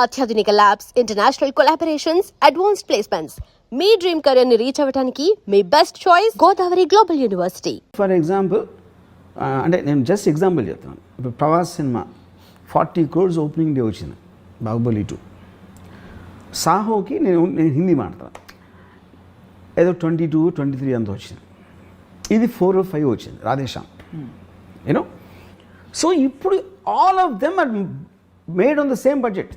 అత్యాధునిక labs, international collaborations, advanced placements. మీ dream career ని రీచ్ అవ్వడానికి మీ best choice Godavari global university. For example అంటే నేను జస్ట్ ఎగ్జాంపుల్ చెప్తాను. ఇప్పుడు ప్రభాస్ సినిమా 40 crores ఓపెనింగ్ డే వచ్చింది, బాహుబలి 2. సాహోకి నేను హిందీ మాట్లాడతాను, ఏదో 22, 23 అంత వచ్చింది. ఇది 4 or 5 వచ్చింది రాధేశ్యామ్, యూనో. సో ఇప్పుడు all of them are made on the same budget.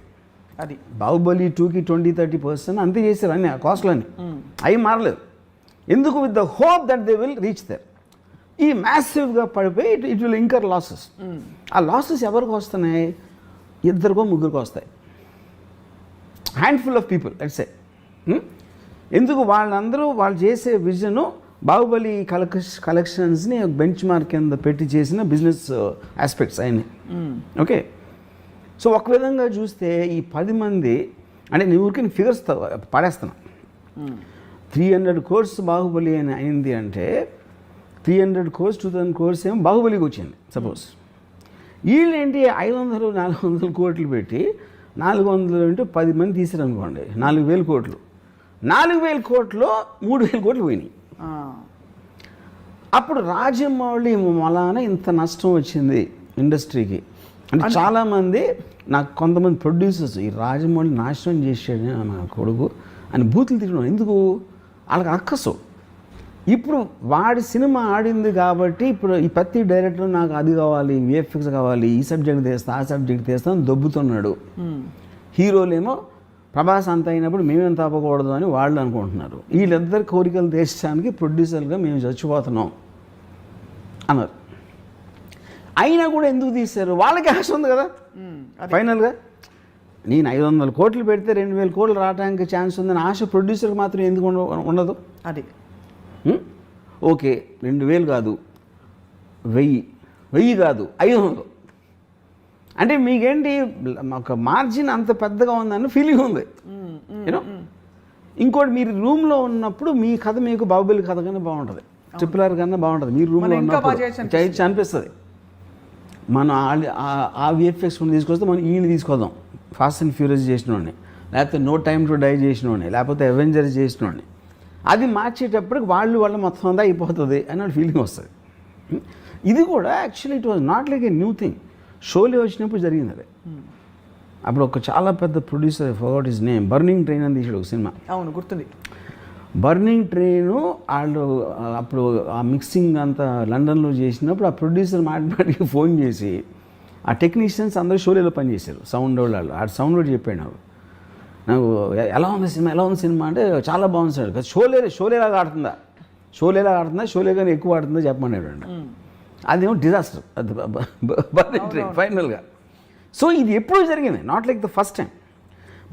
అది బాహుబలి 2కి 20-30% అంతే చేశారు అన్ని కాస్ట్లన్నీ, అవి మారలేదు. ఎందుకు? With the hope that they will reach there. ఈ మ్యాసివ్గా పడిపోయి ఇట్ విల్ ఇంకర్ లాసెస్. ఆ లాసెస్ ఎవరికి వస్తున్నాయి? 2-3 వస్తాయి, handful of people let's say. ఎందుకు? వాళ్ళందరూ వాళ్ళు చేసే విజను బాహుబలి కలెక్షన్స్ని బెంచ్ మార్క్ కింద పెట్టి చేసిన బిజినెస్ ఆస్పెక్ట్స్ అయినాయి. ఓకే, సో ఒక విధంగా చూస్తే ఈ 10 మంది అంటే నీ ఊరికి ఫిగర్స్ పడేస్తున్నా. 300 crores బాహుబలి అని అయింది అంటే 300 crores 2000 crores ఏమో బాహుబలికి వచ్చింది సపోజ్. వీళ్ళు ఏంటి 500-400 కోట్లు పెట్టి 400 అంటే 10 మంది తీసారు అనుకోండి, 4000 కోట్లు. 4000 కోట్లు 3000 కోట్లు పోయినాయి. అప్పుడు రాజమౌళి మలానే ఇంత నష్టం వచ్చింది ఇండస్ట్రీకి అంటే చాలామంది నాకు కొంతమంది ప్రొడ్యూసర్స్ ఈ రాజమౌళి నాశనం చేసాడు నా కొడుకు అని బూతులు తిట్టడం. ఎందుకు? వాళ్ళకి అక్కసు. ఇప్పుడు వాడి సినిమా ఆడింది కాబట్టి ఇప్పుడు ఈ ప్రతి డైరెక్టర్ నాకు అది కావాలి, విఎఫ్ఎక్స్ కావాలి, ఈ సబ్జెక్ట్ తీస్తా ఆ సబ్జెక్ట్ తీస్తా అని దొబ్బుతున్నాడు. హీరోలేమో ప్రభాస్ అంత అయినప్పుడు మేమేం తప్పకూడదు అని వాళ్ళు అనుకుంటున్నారు. వీళ్ళిద్దరు కోరికలు తీర్చడానికి ప్రొడ్యూసర్గా మేము చచ్చిపోతున్నాం అన్నారు. అయినా కూడా ఎందుకు తీశారు? వాళ్ళకి ఆశ ఉంది కదా. ఫైనల్గా నేను 500 కోట్లు పెడితే 2000 కోట్లు రావడానికి ఛాన్స్ ఉందని ఆశ ప్రొడ్యూసర్కి మాత్రం ఎందుకు ఉండదు? అది ఓకే, 2000 కాదు 1000 కాదు 500 అంటే మీకేంటి ఒక మార్జిన్ అంత పెద్దగా ఉందని ఫీలింగ్ ఉంది, యూనో. ఇంకోటి, మీరు రూమ్లో ఉన్నప్పుడు మీ కథ మీకు బాహుబలి కథ కన్నా బాగుంటుంది, RRR కన్నా బాగుంటుంది. మీరు రూమ్లో ఉన్నప్పుడు చేయొచ్చు అనిపిస్తుంది. మనం ఆ విఎఫ్ఎక్స్ తీసుకొస్తే మనం ఈయన తీసుకొద్దాం, ఫాస్ట్ అండ్ ఫ్యూరియస్ చేసినోడిని, లేకపోతే నో టైమ్ టు డై చేసినోడిని, లేకపోతే అవెంజర్స్ చేసినోడిని. అది మార్చేటప్పటికి వాళ్ళు మొత్తం అంతా అయిపోతుంది అని ఫీలింగ్ వస్తుంది. ఇది కూడా actually it was not like a new thing. Sholay వచ్చినప్పుడు జరిగింది అది. అప్పుడు ఒక చాలా పెద్ద producer, forgot his name, burning train అని తీసాడు ఒక సినిమా. అవును, గుర్తుంది. బర్నింగ్ ట్రైను వాళ్ళు అప్పుడు ఆ మిక్సింగ్ అంతా లండన్లో చేసినప్పుడు ఆ ప్రొడ్యూసర్ మాటికి ఫోన్ చేసి ఆ టెక్నీషియన్స్ అందరూ షోలేలో పనిచేశారు, సౌండ్ వాళ్ళు. ఆ సౌండ్ కూడా చెప్పాడు నాకు ఎలా ఉంది సినిమా అంటే చాలా బాగుంది సార్. షోలేలాగా ఆడుతుందా, షోలే కానీ ఎక్కువ ఆడుతుందా చెప్పమన్నాడు అండి. అదేమో డిజాస్టర్ అది బర్నింగ్ ట్రైన్ ఫైనల్గా. సో ఇది ఎప్పుడూ జరిగింది, not like the first time.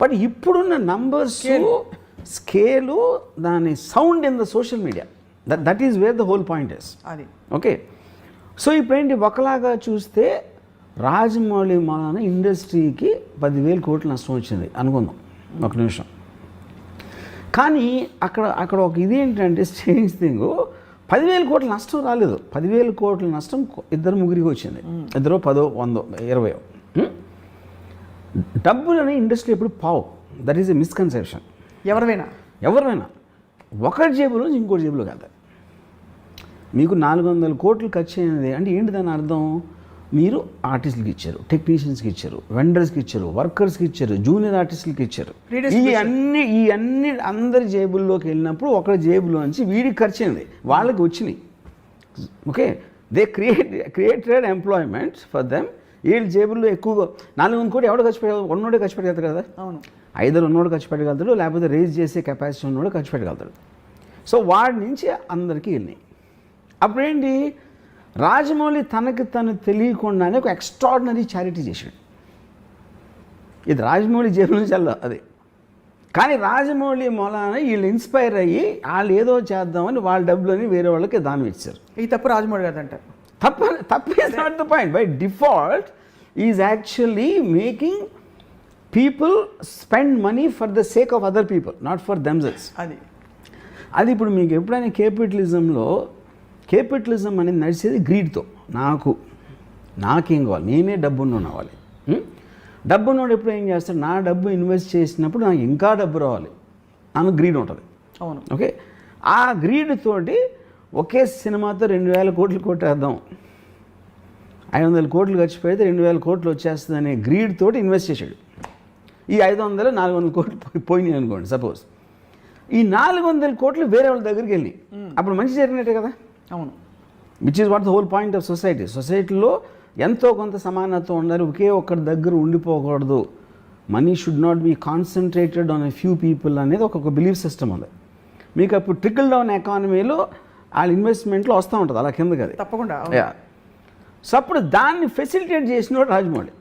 But ఇప్పుడున్న నంబర్స్, స్కేలు, దాని sound in the social media, that is where the whole point is. అది ఓకే. సో ఇప్పుడేంటి, ఒకలాగా చూస్తే రాజమౌళి మూలాన ఇండస్ట్రీకి 10,000 కోట్లు నష్టం వచ్చింది అనుకుందాం ఒక నిమిషం. కానీ అక్కడ ఒక ఇది ఏంటంటే స్ట్రేంజ్ థింగ్, 10,000 కోట్ల నష్టం రాలేదు. 10,000 కోట్ల నష్టం 2-3 వచ్చింది, 2, 10, 100, 20. డబ్బులని ఇండస్ట్రీ ఎప్పుడు పావు, దట్ ఈస్ ఎ మిస్కన్సెప్షన్. ఎవరైనా ఒకటి జేబులో నుంచి ఇంకోటి జేబులో కాదు. మీకు 400 కోట్లు ఖర్చు అయినది అంటే ఏంటి దాని అర్థం? మీరు ఆర్టిస్టులకి ఇచ్చారు, టెక్నీషియన్స్కి ఇచ్చారు, వెండర్స్కి ఇచ్చారు, వర్కర్స్కి ఇచ్చారు, జూనియర్ ఆర్టిస్టులకి ఇచ్చారు. ఈ అన్ని అందరి జేబుల్లోకి వెళ్ళినప్పుడు ఒకరి జేబులో నుంచి వీడికి ఖర్చు అయింది, వాళ్ళకి వచ్చినాయి. Okay, they created employment for them. వీళ్ళ జేబుల్లో ఎక్కువగా 400 కోట్లు ఎవడో ఖర్చు పెట్టగలదు? ఉన్నోడే ఖర్చు పెట్టగలుగుతారు కదా. అవును, ఐదరు ఉన్నోడు ఖర్చు పెట్టగలుగుతాడు, లేకపోతే రేజ్ చేసే కెపాసిటీ ఉన్నోడు ఖర్చు పెట్టగలుగుతాడు. సో వాడి నుంచి అందరికీ వెళ్ళినాయి. అప్పుడేంటి, రాజమౌళి తనకి తను తెలియకుండానే ఒక ఎక్స్ట్రాడినరీ చారిటీ చేశాడు. ఇది రాజమౌళి జేబు నుంచి వెళ్ళదు అది. కానీ రాజమౌళి మూలాన వీళ్ళు ఇన్స్పైర్ అయ్యి వాళ్ళు ఏదో చేద్దామని వాళ్ళ డబ్బులని వేరే వాళ్ళకి దానం ఇచ్చారు. ఈ తప్పు రాజమౌళి గారు తప్పు is not the point. By default is actually making people spend money for the sake of other people, not for themselves. అది ఇప్పుడు మీకు ఎప్పుడైనా కేపిటలిజం అనేది నడిచేది గ్రీడ్తో. నాకేం కావాలి, నేనే డబ్బున్న అవ్వాలి. డబ్బు ఉన్నోడు ఎప్పుడు ఏం చేస్తాడు, నా డబ్బు ఇన్వెస్ట్ చేసినప్పుడు నాకు ఇంకా డబ్బు రావాలి అని గ్రీడ్ ఉంటుంది. అవును. ఓకే, ఆ గ్రీడ్ తోటి ఒకే సినిమాతో 2000 కోట్లు కొట్టేద్దాం, 500 కోట్లు ఖర్చు పెడితే 2000 కోట్లు వచ్చేస్తుంది అనే గ్రీడ్ తోటి ఇన్వెస్ట్ చేశాడు. ఈ 500 400 కోట్లు పోయినాయి అనుకోండి సపోజ్. ఈ 400 కోట్లు వేరే వాళ్ళ దగ్గరికి వెళ్ళి అప్పుడు మంచి జరిగినట్టే కదా. అవును. Which is what the whole point of society. సొసైటీలో ఎంతో కొంత సమానత్వం ఉండాలి, ఒకే ఒక్కరి దగ్గర ఉండిపోకూడదు. Money should not be concentrated on a few people అనేది ఒక బిలీఫ్ సిస్టమ్ ఉంది. మీకు అప్పుడు ట్రికల్ డౌన్ ఎకానమీలో వాళ్ళ ఇన్వెస్ట్మెంట్లో వస్తూ ఉంటుంది అలా కిందకి అది. తప్పకుండా. సో అప్పుడు దాన్ని ఫెసిలిటేట్ చేసినవాడు రాజమౌళి.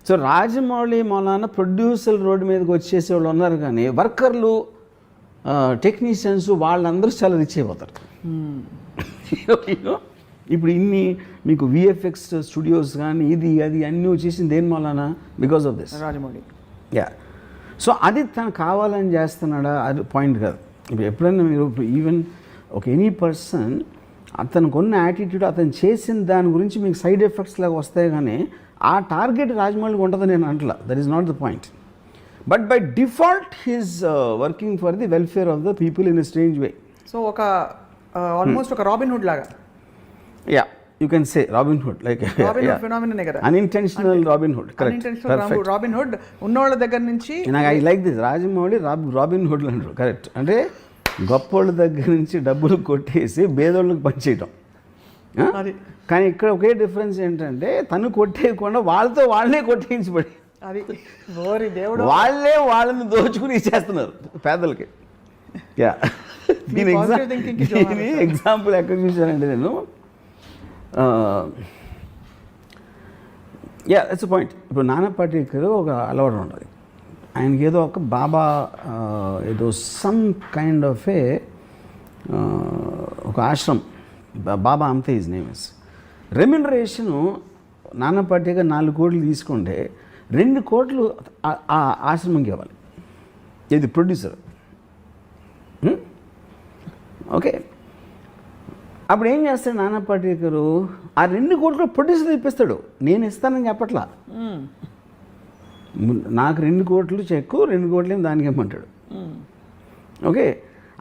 సో రాజమౌళి మొన్న ప్రొడ్యూసర్ రోడ్డు మీదకి వచ్చేసే వాళ్ళు ఉన్నారు, కానీ వర్కర్లు టెక్నీషియన్స్ వాళ్ళందరూ చాలా రిచ్ అయిపోతారు. ఇప్పుడు ఇన్ని మీకు విఎఫ్ఎక్స్ స్టూడియోస్ కానీ ఇది అది అన్నీ వచ్చేసింది దేని వలన? Because of this Rajamouli. So అది తను కావాలని చేస్తున్నాడా అది పాయింట్ కాదు. ఇప్పుడు ఎప్పుడైనా మీరు ఈవెన్ ఒక ఎనీ పర్సన్ అతనికి ఉన్న యాటిట్యూడ్ అతను చేసిన దాని గురించి మీకు సైడ్ ఎఫెక్ట్స్ లాగా వస్తాయి, కానీ ఆ టార్గెట్ రాజమౌళికి ఉంటుందని నేను అంటలా. That is not the point. But by default he's working for the welfare of the people in a strange way. So ఒక ఆల్మోస్ట్ ఒక రాబిన్ హుడ్ లాగా. You can say Robin Hood, like ఫినామిననే కదా. unintentional Robin Hood, correct, perfect. Robin Hood ఉన్నోళ్ళ దగ్గర నుంచి నాకు I like this Rajamouli Robin Hood అంటారు, కరెక్ట్. అంటే గొప్పోళ్ళ దగ్గర నుంచి డబ్బులు కొట్టేసి బేదోళ్ళకి పనిచేయటం. అది. కానీ ఇక్కడ ఒకే డిఫరెన్స్ ఏంటంటే తను కొట్టేయకుండా వాళ్ళతో వాళ్ళే కొట్టేయించబడి అది ఓరి దేవుడు వాళ్ళే వాళ్ళని దోచుకుని ఇచ్చేస్తున్నారు పేదలకి. దీని ఎగ్జాంపుల్ ఎక్కడ చూశానంటే నేను ఇట్స్ పాయింట్. ఇప్పుడు నానా పాటేకర్ ఒక అలవాటు ఉంటుంది ఆయనకి, ఏదో ఒక బాబా ఏదో సమ్ కైండ్ ఆఫ్ ఏ ఒక ఆశ్రమం, బాబా అంతే హిజ్ నేమ్ ఇస్. రెమ్యునరేషను నానా పాటేకర్ 4 కోట్లు తీసుకుంటే 2 కోట్లు ఆ ఆశ్రమంకి ఇవ్వాలి. ఇది ప్రొడ్యూసర్. ఓకే, అప్పుడు ఏం చేస్తాడు నానా పాటేకరు, ఆ 2 కోట్లు ప్రొడ్యూసర్ ఇప్పిస్తాడు. నేను ఇస్తానని చెప్పట్లా, నాకు 2 కోట్లు చెక్కు, 2 కోట్లు దానికి ఇమ్మంటాడు. ఓకే,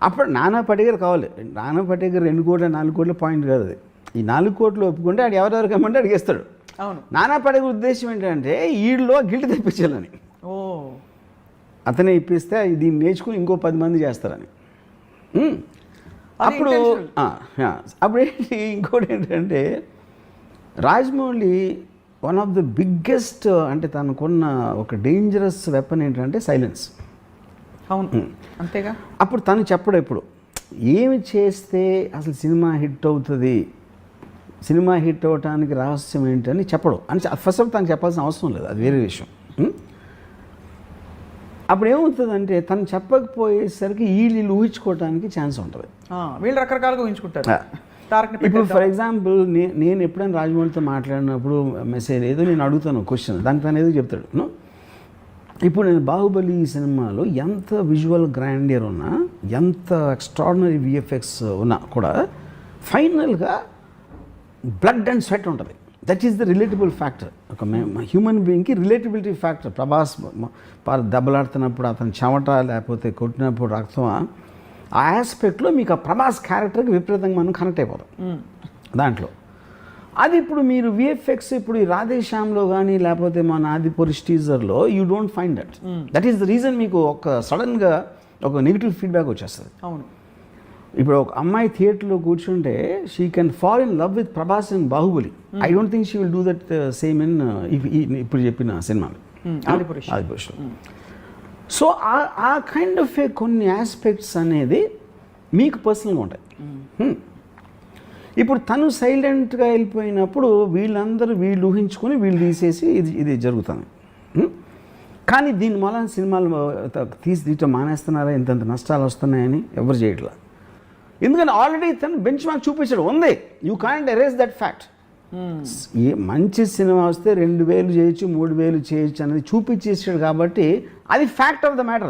అప్పుడు నానా పాటేకర్ కావాలి. నానా పాటేకర్ 2 కోట్లు 4 కోట్ల పాయింట్ కాదు అది. ఈ 4 కోట్లు ఒప్పుకుంటే ఆడు ఎవరెవరికి ఇమ్మంటే అడిగేస్తాడు. అవును. నానా పాటేకర్ ఉద్దేశం ఏంటంటే వీళ్ళలో గిల్ట్ తెప్పించాలని. అతనే ఇప్పిస్తే దీన్ని నేర్చుకుని ఇంకో 10 మంది చేస్తారని. అప్పుడు ఏంటి ఇంకోటి ఏంటంటే Rajamouli one of the biggest అంటే తనకున్న ఒక డేంజరస్ వెపన్ ఏంటంటే సైలెన్స్. అవును, అంతేగా. అప్పుడు తను చెప్పడు ఎప్పుడు ఏమి చేస్తే అసలు సినిమా హిట్ అవుతుంది, సినిమా హిట్ అవ్వటానికి రహస్యం ఏంటని చెప్పడు. అని ఫస్ట్ ఆఫ్ తను చెప్పాల్సిన అవసరం లేదు, అది వేరే విషయం. అప్పుడు ఏమవుతుందంటే తను చెప్పకపోయేసరికి వీళ్ళు ఊహించుకోవడానికి ఛాన్స్ ఉంటుంది. వీళ్ళు రకరకాలుగా ఊహించుకుంటారు. ఇప్పుడు ఫర్ ఎగ్జాంపుల్ నేను ఎప్పుడైనా రాజమౌళితో మాట్లాడినప్పుడు మెసేజ్ ఏదో నేను అడుగుతాను క్వశ్చన్, దానికి తను ఏదో చెప్తాడు. ఇప్పుడు నేను బాహుబలి సినిమాలో ఎంత విజువల్ గ్రాండియర్ ఉన్నా, ఎంత ఎక్స్ట్రాడినరీ విఎఫ్ఎక్స్ ఉన్నా కూడా ఫైనల్గా బ్లడ్ అండ్ స్వెట్ ఉంటుంది. That is the relatable factor. ఒక హ్యూమన్ బీయింగ్కి రిలేటబిలిటీ ఫ్యాక్టర్. ప్రభాస్ దెబ్బలాడుతున్నప్పుడు అతను చెమట లేకపోతే కొట్టినప్పుడు రక్తం, ఆ ఆస్పెక్ట్లో మీకు ఆ ప్రభాస్ క్యారెక్టర్కి విపరీతంగా మనం కనెక్ట్ అయిపోతాం దాంట్లో. అది ఇప్పుడు మీరు విఎఫ్ఎక్స్ ఇప్పుడు ఈ రాధేశ్యామ్లో కానీ లేకపోతే మన ఆదిపురుష్ టీజర్లో you don't find that. That is the reason మీకు ఒక సడన్గా ఒక నెగిటివ్ ఫీడ్బ్యాక్ వచ్చేస్తుంది. అవును. ఇప్పుడు ఒక అమ్మాయి థియేటర్లో కూర్చుంటే she can fall in love with Prabhas in Baahubali. I don't think she will do that same in ఇప్పుడు చెప్పిన సినిమాలు ఆదిపురుష్. సో ఆ కైండ్ ఆఫ్ ఏ కొన్ని ఆస్పెక్ట్స్ అనేది మీకు పర్సనల్గా ఉంటాయి. ఇప్పుడు తను సైలెంట్గా వెళ్ళిపోయినప్పుడు వీళ్ళు ఊహించుకొని వీళ్ళు తీసేసి ఇది జరుగుతుంది. కానీ దీని మూలన సినిమాలు తీయటం మానేస్తున్నారా, ఇంతంత నష్టాలు వస్తున్నాయని ఎవరు చేయట్లా. ఎందుకంటే ఆల్రెడీ తను బెంచ్ మార్క్ చూపించాడు ఉంది. You can't erase that fact. ఏ మంచి సినిమా వస్తే 2000 చేయొచ్చు, 3000 చేయొచ్చు అనేది చూపించేసాడు కాబట్టి అది ఫ్యాక్ట్ ఆఫ్ ద మ్యాటర్.